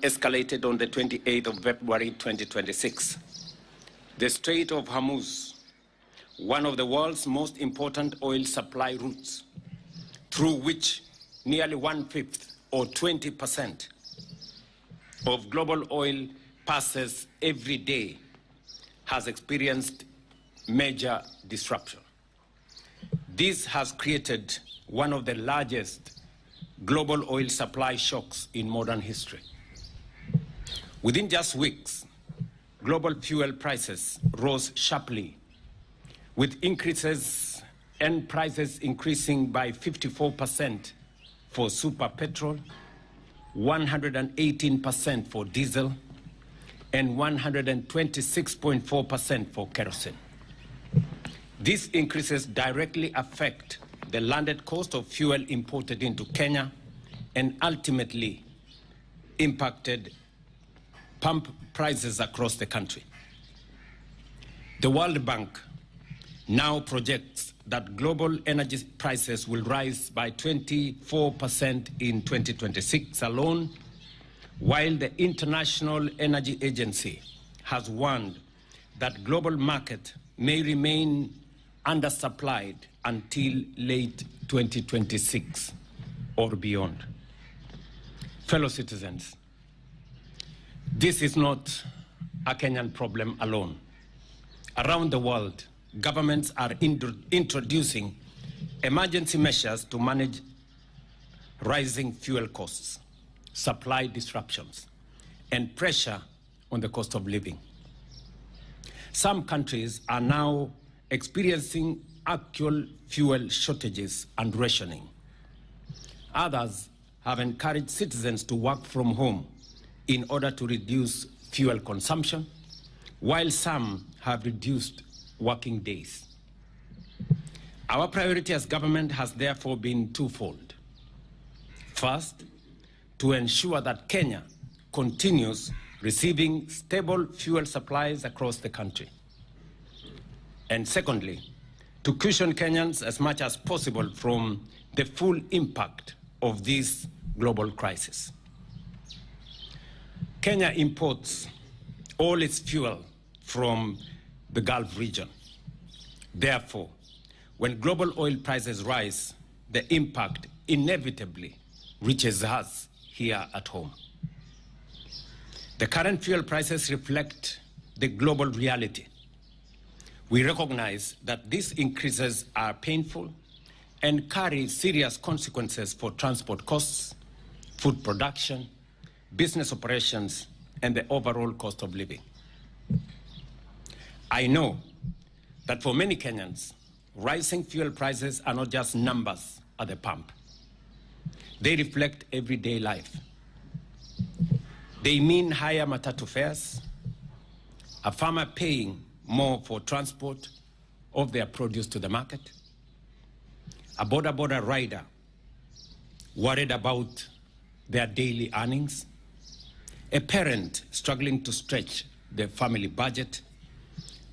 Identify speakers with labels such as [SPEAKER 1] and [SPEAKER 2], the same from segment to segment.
[SPEAKER 1] escalated on the 28th of February 2026. The Strait of Hormuz, one of the world's most important oil supply routes, through which nearly 1/5 or 20% of global oil passes every day, has experienced major disruption. This has created one of the largest global oil supply shocks in modern history. Within just weeks, global fuel prices rose sharply, with increases and prices increasing by 54% for super petrol, 118% for diesel, and 126.4% for kerosene. These increases directly affect the landed cost of fuel imported into Kenya and ultimately impacted pump prices across the country. The World Bank now projects that global energy prices will rise by 24% in 2026 alone, while the International Energy Agency has warned that global market may remain undersupplied until late 2026 or beyond. Fellow citizens, this is not a Kenyan problem alone. Around the world, governments are introducing emergency measures to manage rising fuel costs, supply disruptions, and pressure on the cost of living. Some countries are now experiencing actual fuel shortages and rationing. Others have encouraged citizens to work from home in order to reduce fuel consumption, while some have reduced working days. Our priority as government has therefore been twofold. First, to ensure that Kenya continues receiving stable fuel supplies across the country. And secondly, to cushion Kenyans as much as possible from the full impact of this global crisis. Kenya imports all its fuel from the Gulf region. Therefore, when global oil prices rise, the impact inevitably reaches us here at home. The current fuel prices reflect the global reality. We recognize that these increases are painful and carry serious consequences for transport costs, food production, business operations, and the overall cost of living. I know that for many Kenyans, rising fuel prices are not just numbers at the pump. They reflect everyday life. They mean higher Matatu fares, a farmer paying more for transport of their produce to the market, a border rider worried about their daily earnings, a parent struggling to stretch their family budget,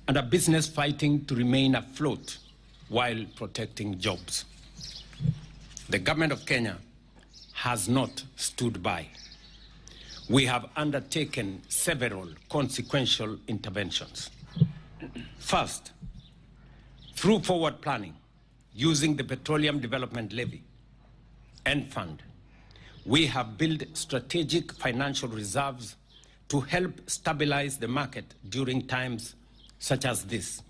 [SPEAKER 1] and a business fighting to remain afloat while protecting jobs. The government of Kenya has not stood by. We have undertaken several consequential interventions. First, through forward planning, using the Petroleum Development Levy and Fund, we have built strategic financial reserves to help stabilize the market during times such as this,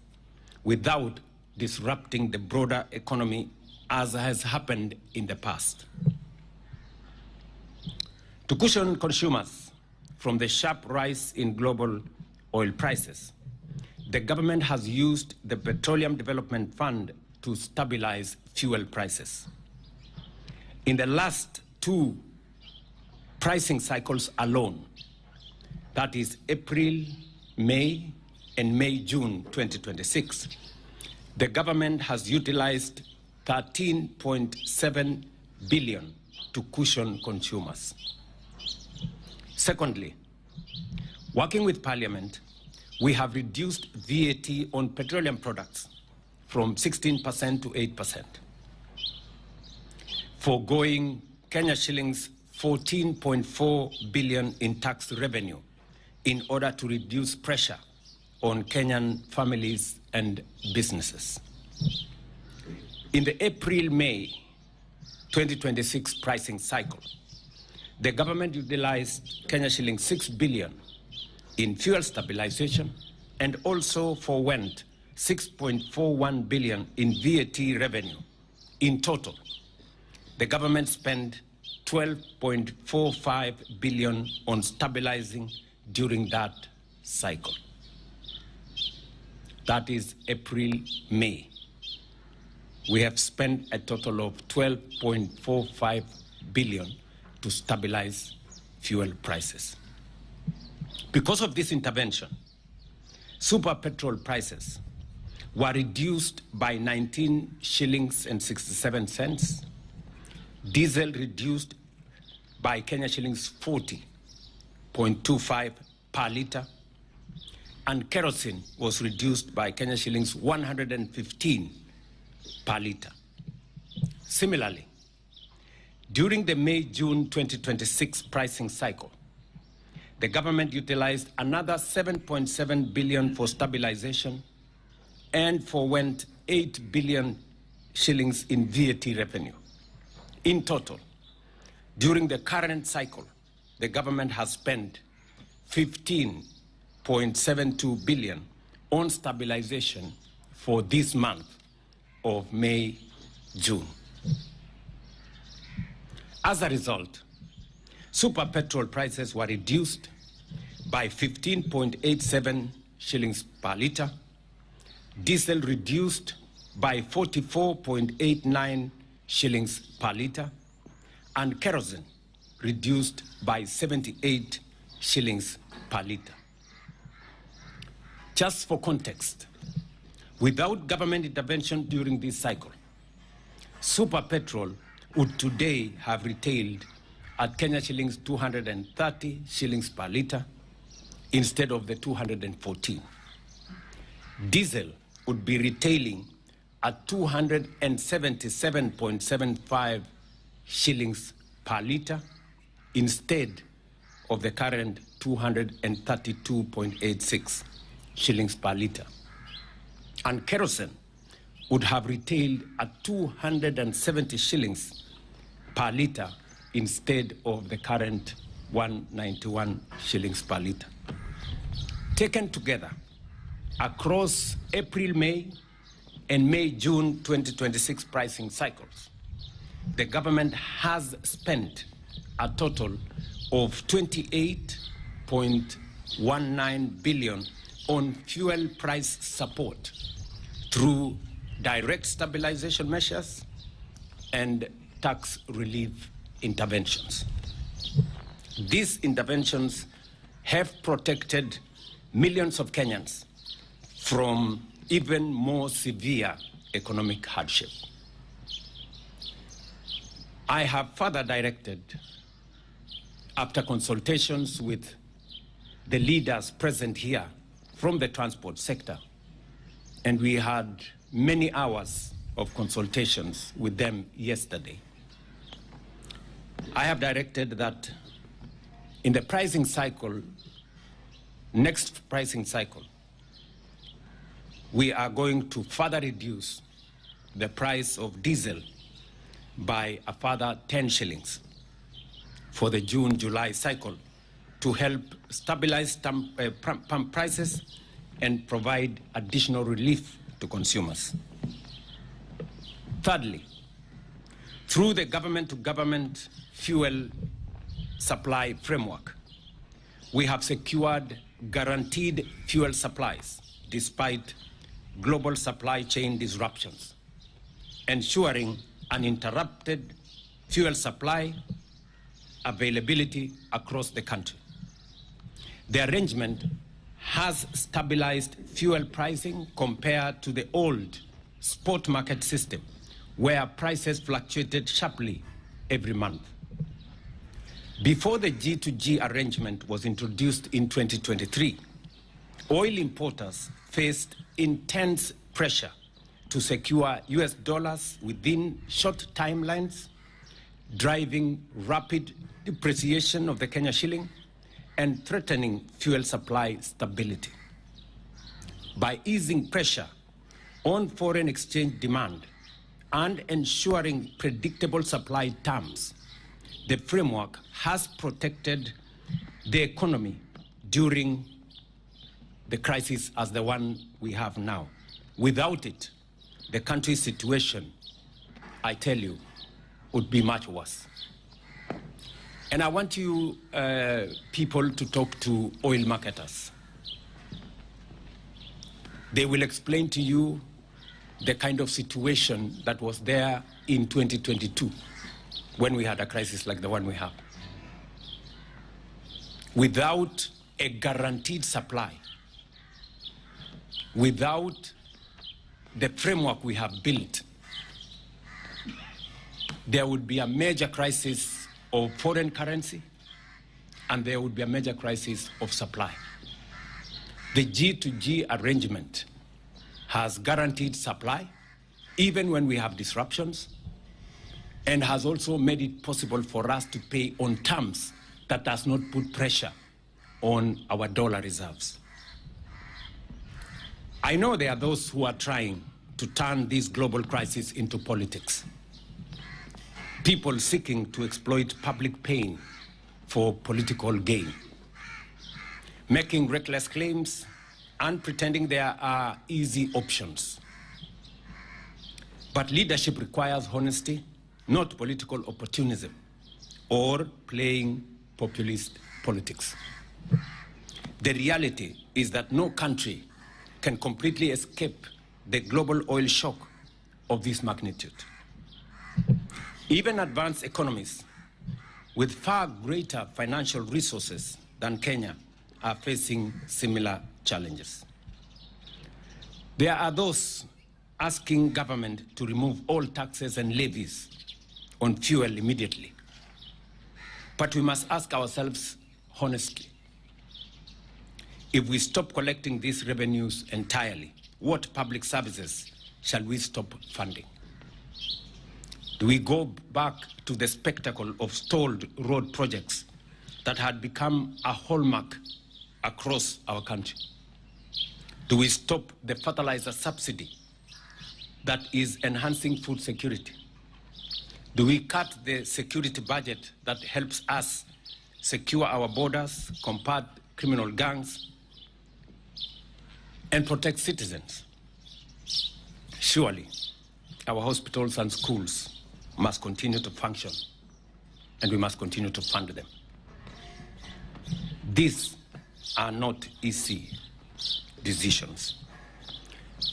[SPEAKER 1] without disrupting the broader economy as has happened in the past. To cushion consumers from the sharp rise in global oil prices, the government has used the Petroleum Development Fund to stabilize fuel prices. In the last two pricing cycles alone, that is April, May, and May-June 2026, the government has utilized 13.7 billion to cushion consumers. Secondly, working with Parliament, we have reduced VAT on petroleum products from 16% to 8%, foregoing Kenya shillings 14.4 billion in tax revenue in order to reduce pressure on Kenyan families and businesses. In the April-May 2026 pricing cycle, the government utilized Kenya shilling 6 billion in fuel stabilization and also forwent 6.41 billion in VAT revenue. In total, the government spent 12.45 billion on stabilizing during that cycle. That is April-May. We have spent a total of 12.45 billion to stabilize fuel prices. Because of this intervention, super petrol prices were reduced by 19 shillings and 67 cents, diesel reduced by Kenya shillings 40.25 per litre, and kerosene was reduced by Kenya shillings 115 per litre. Similarly, during the May-June 2026 pricing cycle, the government utilized another 7.7 billion for stabilization and forwent 8 billion shillings in VAT revenue. In total, during the current cycle, the government has spent 15.72 billion on stabilization for this month of May-June. As a result, super petrol prices were reduced by 15.87 shillings per litre, diesel reduced by 44.89 shillings per litre, and kerosene reduced by 78 shillings per litre. Just for context, without government intervention during this cycle, super petrol would today have retailed at Kenya shillings 230 shillings per litre instead of the 214. Diesel would be retailing at 277.75 shillings per litre instead of the current 232.86 shillings per litre. And kerosene would have retailed at 270 shillings per litre instead of the current 191 shillings per litre. Taken together, across April, May, and May-June 2026 pricing cycles, the government has spent a total of 28.19 billion on fuel price support through direct stabilization measures and tax relief interventions. These interventions have protected millions of Kenyans from even more severe economic hardship. I have further directed, after consultations with the leaders present here from the transport sector, and we had many hours of consultations with them yesterday, I have directed that in the pricing cycle, next pricing cycle, we are going to further reduce the price of diesel by a further 10 shillings for the June-July cycle to help stabilize pump prices and provide additional relief to consumers. Thirdly, through the government-to-government fuel supply framework, we have secured guaranteed fuel supplies despite global supply chain disruptions, ensuring uninterrupted fuel supply availability across the country. The arrangement has stabilized fuel pricing compared to the old spot market system, where prices fluctuated sharply every month. Before the G2G arrangement was introduced in 2023, oil importers faced intense pressure to secure US dollars within short timelines, driving rapid depreciation of the Kenya shilling and threatening fuel supply stability. By easing pressure on foreign exchange demand and ensuring predictable supply terms, the framework has protected the economy during the crisis as the one we have now. Without it, the country's situation, I tell you, would be much worse. And I want you people to talk to oil marketers. They will explain to you the kind of situation that was there in 2022 when we had a crisis like the one we have. Without a guaranteed supply, without the framework we have built, there would be a major crisis of foreign currency and there would be a major crisis of supply. The G2G arrangement has guaranteed supply even when we have disruptions, and has also made it possible for us to pay on terms that does not put pressure on our dollar reserves. I know there are those who are trying to turn this global crisis into politics. People seeking to exploit public pain for political gain, making reckless claims and pretending there are easy options. But leadership requires honesty, not political opportunism or playing populist politics. The reality is that no country can completely escape the global oil shock of this magnitude. Even advanced economies with far greater financial resources than Kenya are facing similar challenges. There are those asking government to remove all taxes and levies on fuel immediately. But we must ask ourselves honestly, if we stop collecting these revenues entirely, what public services shall we stop funding? Do we go back to the spectacle of stalled road projects that had become a hallmark across our country? Do we stop the fertilizer subsidy that is enhancing food security? Do we cut the security budget that helps us secure our borders, combat criminal gangs, and protect citizens? Surely, our hospitals and schools must continue to function, and we must continue to fund them. These are not easy decisions.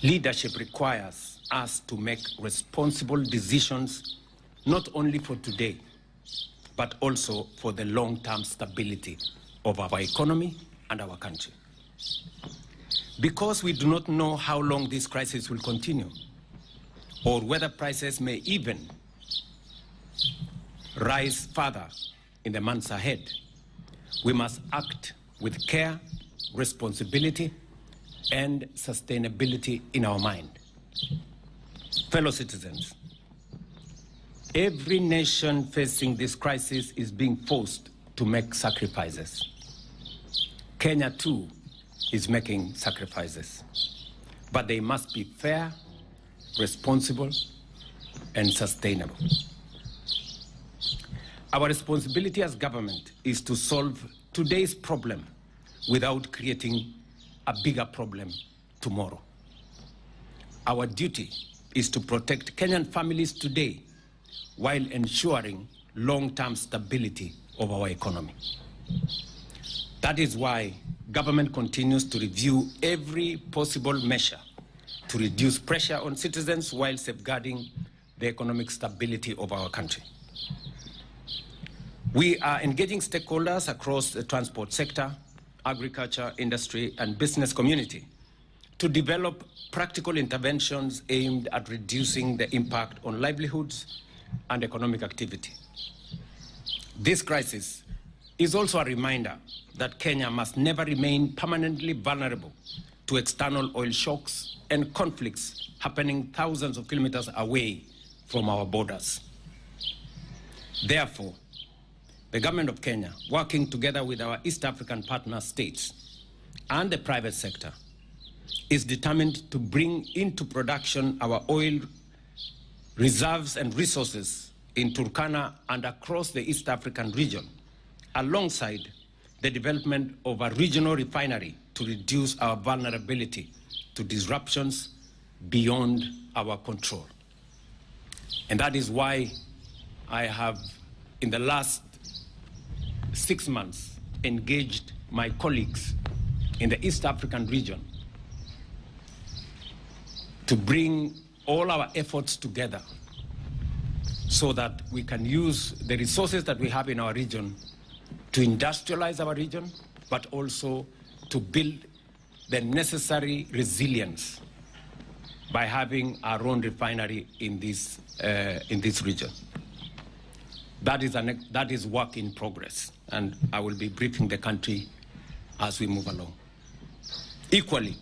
[SPEAKER 1] Leadership requires us to make responsible decisions, not only for today, but also for the long-term stability of our economy and our country. Because we do not know how long this crisis will continue, or whether prices may even rise further in the months ahead, we must act with care, responsibility, and sustainability in our mind. Fellow citizens, every nation facing this crisis is being forced to make sacrifices. Kenya, too, is making sacrifices, but they must be fair, responsible, and sustainable. Our responsibility as government is to solve today's problem without creating a bigger problem tomorrow. Our duty is to protect Kenyan families today while ensuring long-term stability of our economy. That is why government continues to review every possible measure to reduce pressure on citizens while safeguarding the economic stability of our country. We are engaging stakeholders across the transport sector, agriculture, industry, and business community to develop practical interventions aimed at reducing the impact on livelihoods and economic activity. This crisis is also a reminder that Kenya must never remain permanently vulnerable to external oil shocks and conflicts happening thousands of kilometers away from our borders. Therefore, the government of Kenya, working together with our East African partner states and the private sector, is determined to bring into production our oil reserves and resources in Turkana and across the East African region, alongside the development of a regional refinery to reduce our vulnerability to disruptions beyond our control. And that is why I have, in the last 6 months, engaged my colleagues in the East African region to bring all our efforts together so that we can use the resources that we have in our region to industrialize our region, but also to build the necessary resilience by having our own refinery in this region. That is work in progress, and I will be briefing the country as we move along. Equally,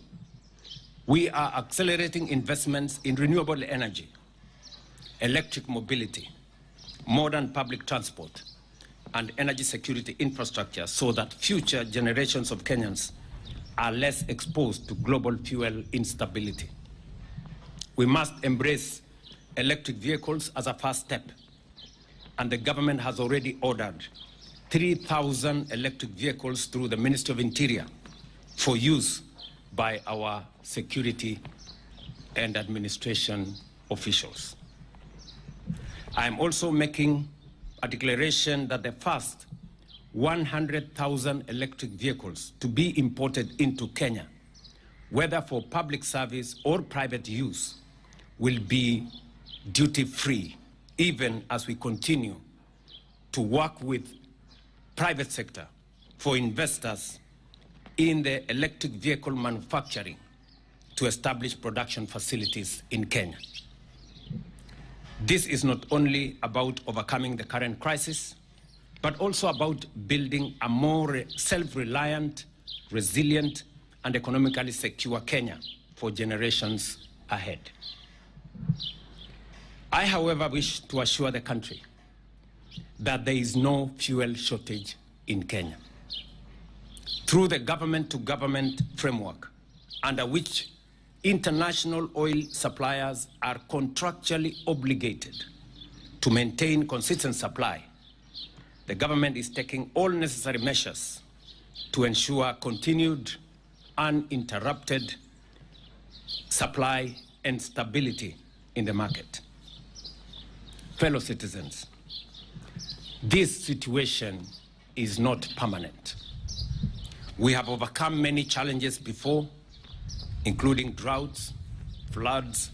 [SPEAKER 1] we are accelerating investments in renewable energy, electric mobility, modern public transport, and energy security infrastructure so that future generations of Kenyans are less exposed to global fuel instability. We must embrace electric vehicles as a first step, and the government has already ordered 3,000 electric vehicles through the Ministry of Interior for use by our security and administration officials. I am also making a declaration that the first 100,000 electric vehicles to be imported into Kenya, whether for public service or private use, will be duty-free, even as we continue to work with private sector for investors in the electric vehicle manufacturing to establish production facilities in Kenya. This is not only about overcoming the current crisis, but also about building a more self-reliant, resilient, and economically secure Kenya for generations ahead. I, however, wish to assure the country that there is no fuel shortage in Kenya. Through the government-to-government framework, under which international oil suppliers are contractually obligated to maintain consistent supply, the government is taking all necessary measures to ensure continued, uninterrupted supply and stability in the market. Fellow citizens, this situation is not permanent. We have overcome many challenges before, including droughts, floods,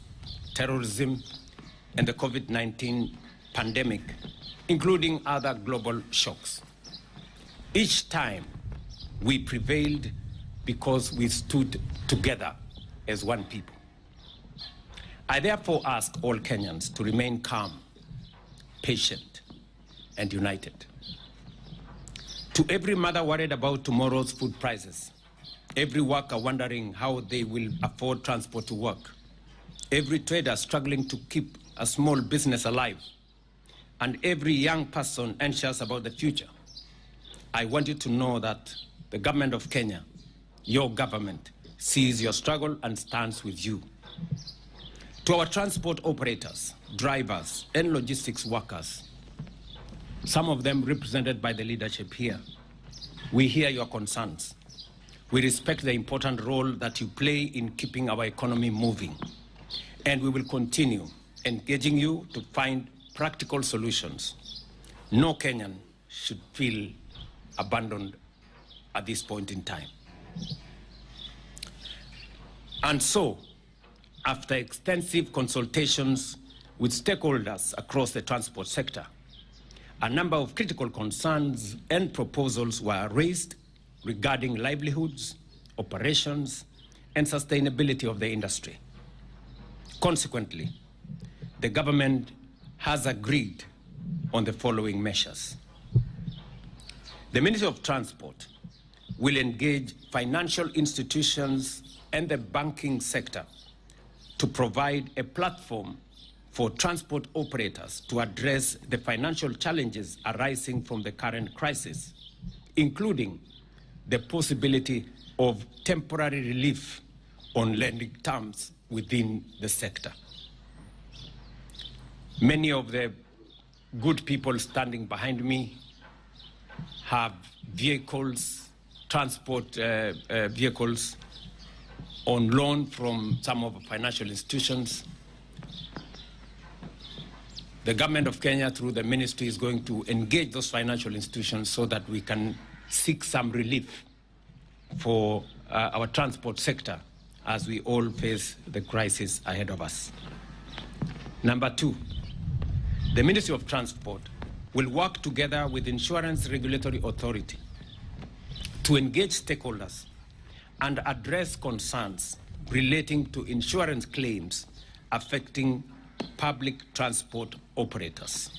[SPEAKER 1] terrorism, and the COVID-19 pandemic, including other global shocks. Each time, we prevailed because we stood together as one people. I therefore ask all Kenyans to remain calm, patient, and united. To every mother worried about tomorrow's food prices, every worker wondering how they will afford transport to work, every trader struggling to keep a small business alive, and every young person anxious about the future, I want you to know that the government of Kenya, your government, sees your struggle and stands with you. To our transport operators, drivers, and logistics workers, some of them represented by the leadership here, we hear your concerns. We respect the important role that you play in keeping our economy moving, and we will continue engaging you to find practical solutions. No Kenyan should feel abandoned at this point in time. And so, after extensive consultations with stakeholders across the transport sector, a number of critical concerns and proposals were raised regarding livelihoods, operations, and sustainability of the industry. Consequently, the government has agreed on the following measures. The Ministry of Transport will engage financial institutions and the banking sector to provide a platform for transport operators to address the financial challenges arising from the current crisis, including the possibility of temporary relief on lending terms within the sector. Many of the good people standing behind me have vehicles, transport vehicles on loan from some of the financial institutions. The government of Kenya, through the ministry, is going to engage those financial institutions so that we can seek some relief for our transport sector as we all face the crisis ahead of us. Number two, the Ministry of Transport will work together with Insurance Regulatory Authority to engage stakeholders and address concerns relating to insurance claims affecting public transport operators.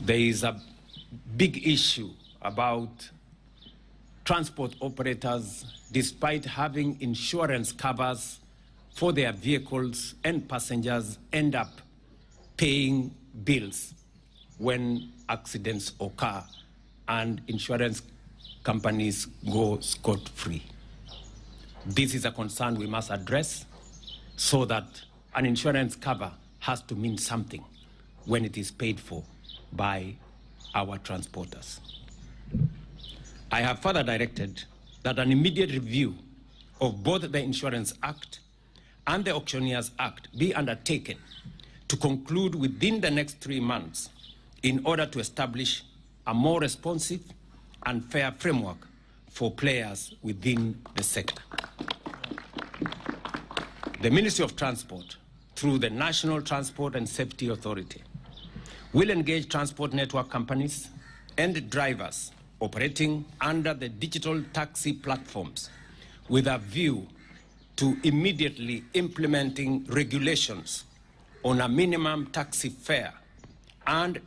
[SPEAKER 1] There is a big issue about transport operators, despite having insurance covers for their vehicles and passengers, end up paying bills when accidents occur and insurance companies go scot-free. This is a concern we must address so that an insurance cover has to mean something when it is paid for by our transporters. I have further directed that an immediate review of both the Insurance Act and the Auctioneers Act be undertaken to conclude within the next 3 months in order to establish a more responsive and fair framework for players within the sector. The Ministry of Transport, through the National Transport and Safety Authority, will engage transport network companies and drivers operating under the digital taxi platforms with a view to immediately implementing regulations on a minimum taxi fare and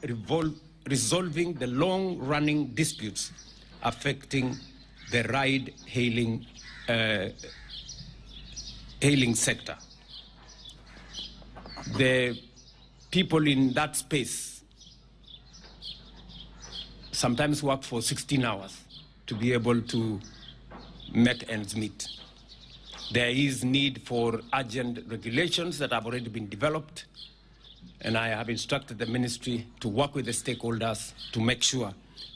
[SPEAKER 1] resolving the long-running disputes affecting the ride-hailing sector. The people in that space sometimes work for 16 hours to be able to make ends meet. There is need for urgent regulations that have already been developed, and I have instructed the ministry to work with the stakeholders to make sure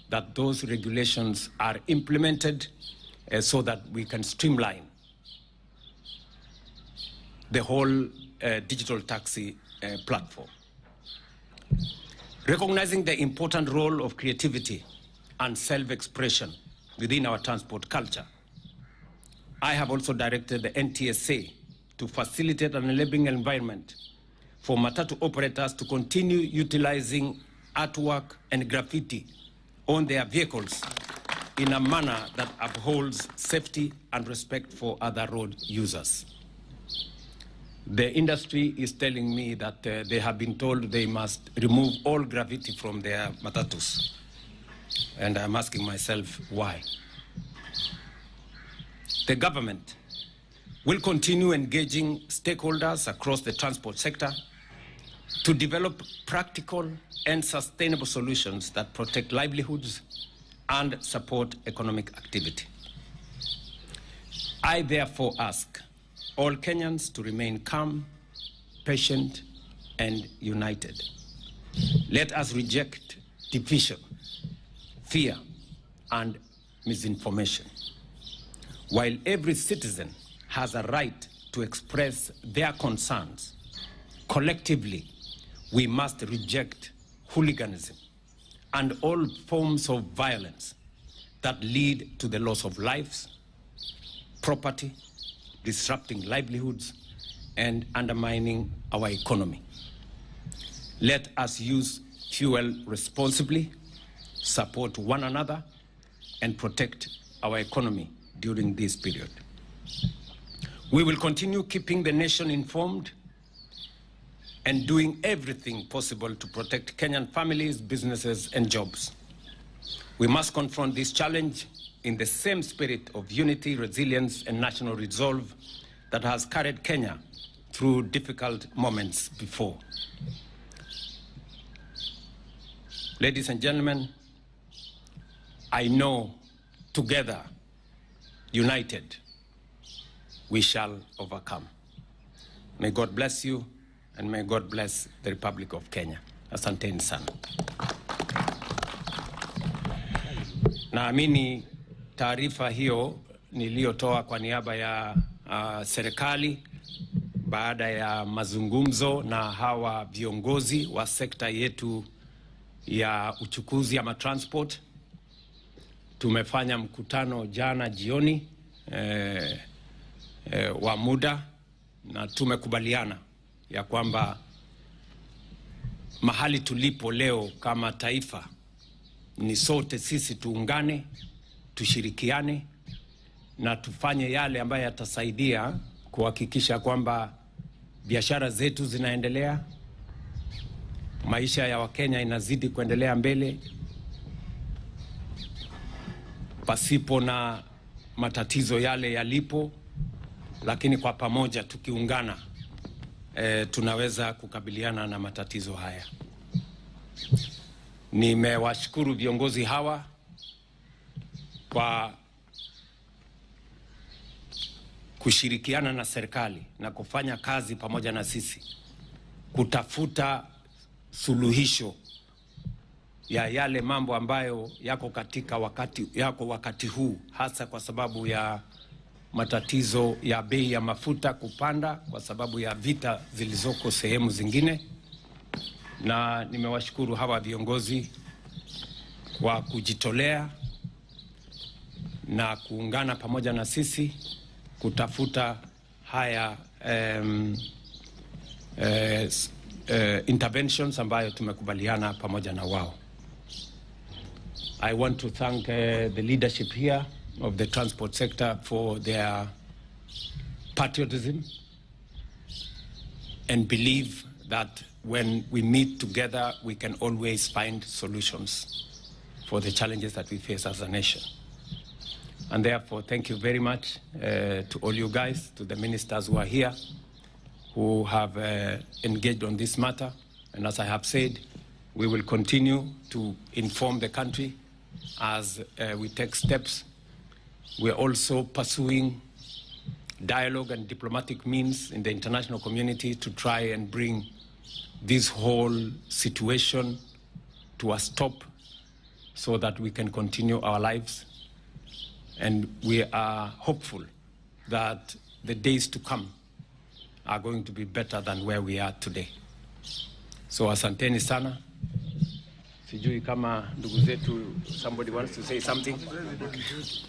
[SPEAKER 1] that those regulations are implemented so that we can streamline the whole digital taxi platform. Recognizing the important role of creativity and self-expression within our transport culture, I have also directed the NTSA to facilitate an enabling environment for Matatu operators to continue utilizing artwork and graffiti on their vehicles in a manner that upholds safety and respect for other road users. The industry is telling me that they have been told they must remove all graffiti from their Matatus. And I'm asking myself why. The government will continue engaging stakeholders across the transport sector to develop practical and sustainable solutions that protect livelihoods and support economic activity. I therefore ask all Kenyans to remain calm, patient, and united. Let us reject division, fear, and misinformation. While every citizen has a right to express their concerns, collectively, we must reject hooliganism and all forms of violence that lead to the loss of lives, property, disrupting livelihoods, and undermining our economy. Let us use fuel responsibly, support one another, and protect our economy during this period. We will continue keeping the nation informed and doing everything possible to protect Kenyan families, businesses, and jobs. We must confront this challenge in the same spirit of unity, resilience, and national resolve that has carried Kenya through through difficult moments before. Ladies and gentlemen, I know together, united, we shall overcome. May God bless you, and may God bless the Republic of Kenya. Asanteni sana. Naamini taarifa hiyo niliyotoa kwa niaba ya serikali baada ya mazungumzo na hawa viongozi wa sekta yetu ya uchukuzi ama transport. Tumefanya mkutano jana jioni wa muda, na tumekubaliana ya kwamba mahali tulipo leo kama taifa ni sote sisi tuungane, tushirikiane na tufanye yale ambayo yatasaidia kuhakikisha kwamba biashara zetu zinaendelea, maisha ya Wakenya inazidi kuendelea mbele pasipo na matatizo yale yalipo, lakini kwa pamoja tukiungana tunaweza kukabiliana na matatizo haya. Nimewashukuru viongozi hawa kwa kushirikiana na serikali na kufanya kazi pamoja na sisi kutafuta suluhisho ya yale mambo ambayo yako katika wakati huu, hasa kwa sababu ya matatizo ya bei ya mafuta kupanda kwa sababu ya vita zilizoko sehemu zingine. Na nimewashukuru hawa viongozi kwa kujitolea na kuungana pamoja na sisi kutafuta haya interventions ambayo tumekubaliana pamoja na wao. I want to thank the leadership here of the transport sector for their patriotism and believe that when we meet together, we can always find solutions for the challenges that we face as a nation. And therefore, thank you very much to all you guys, to the ministers who are here, who have engaged on this matter. And as I have said, we will continue to inform the country as we take steps. We are also pursuing dialogue and diplomatic means in the international community to try and bring this whole situation to a stop so that we can continue our lives. And we are hopeful that the days to come are going to be better than where we are today. So asanteni sana. Sijui kama ndugu zetu, somebody wants to say something.